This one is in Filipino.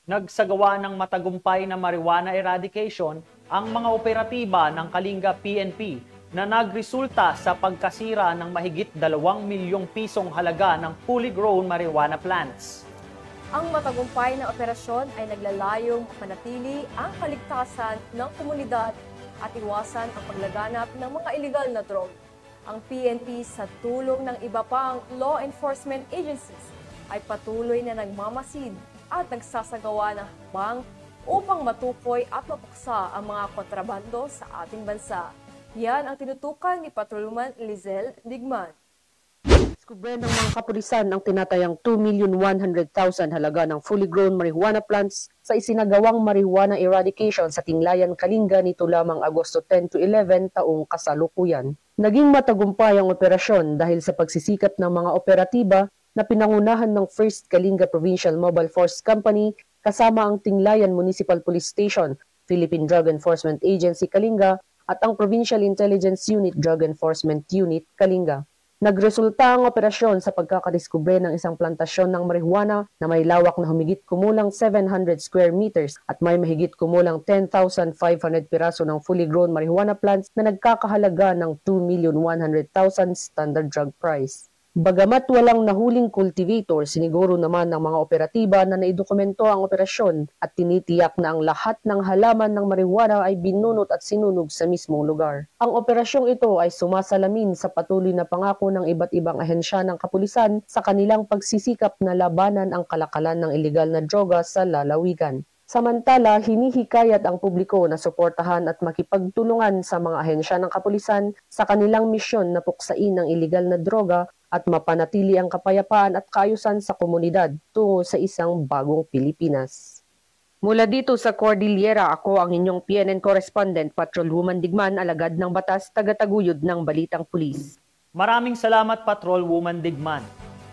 Nagsagawa ng matagumpay na marijuana eradication ang mga operatiba ng Kalinga PNP na nagresulta sa pagkasira ng mahigit 2 milyong pisong halaga ng fully grown marijuana plants. Ang matagumpay na operasyon ay naglalayong manatili ang kaligtasan ng komunidad at iwasan ang paglaganap ng mga iligal na droga. Ang PNP sa tulong ng iba pang law enforcement agencies ay patuloy na nagmamasid at nagsasagawa ng hakbang upang matukoy at mapuksa ang mga kontrabando sa ating bansa. Yan ang tinutukan ni Patrolwoman Lizelle Digman. Diskubre ng mga kapulisan ang tinatayang 2,100,000 halaga ng fully grown marijuana plants sa isinagawang marijuana eradication sa Tinglayan, Kalinga nito lamang Agosto 10 to 11 taong kasalukuyan. Naging matagumpay ang operasyon dahil sa pagsisikap ng mga operatiba na pinangunahan ng 1st Kalinga Provincial Mobile Force Company kasama ang Tinglayan Municipal Police Station, Philippine Drug Enforcement Agency Kalinga at ang Provincial Intelligence Unit Drug Enforcement Unit Kalinga. Nagresulta ang operasyon sa pagkakadiskubre ng isang plantasyon ng marijuana na may lawak na humigit kumulang 700 square meters at may mahigit kumulang 10,500 piraso ng fully grown marijuana plants na nagkakahalaga ng 2,100,000 standard drug price. Bagamat walang nahuling cultivator, siniguro naman ng mga operatiba na naidokumento ang operasyon at tinitiyak na ang lahat ng halaman ng marijuana ay binunot at sinunog sa mismong lugar. Ang operasyong ito ay sumasalamin sa patuloy na pangako ng iba't ibang ahensya ng kapulisan sa kanilang pagsisikap na labanan ang kalakalan ng ilegal na droga sa lalawigan. Samantala, hinihikayat ang publiko na suportahan at makipagtulungan sa mga ahensya ng kapulisan sa kanilang misyon na puksain ang ilegal na droga at mapanatili ang kapayapaan at kaayusan sa komunidad tungo sa isang bagong Pilipinas. Mula dito sa Cordillera, ako ang inyong PNN correspondent, Patrolwoman Digman, alagad ng batas, tagataguyod ng Balitang Pulis. Maraming salamat, Patrolwoman Digman.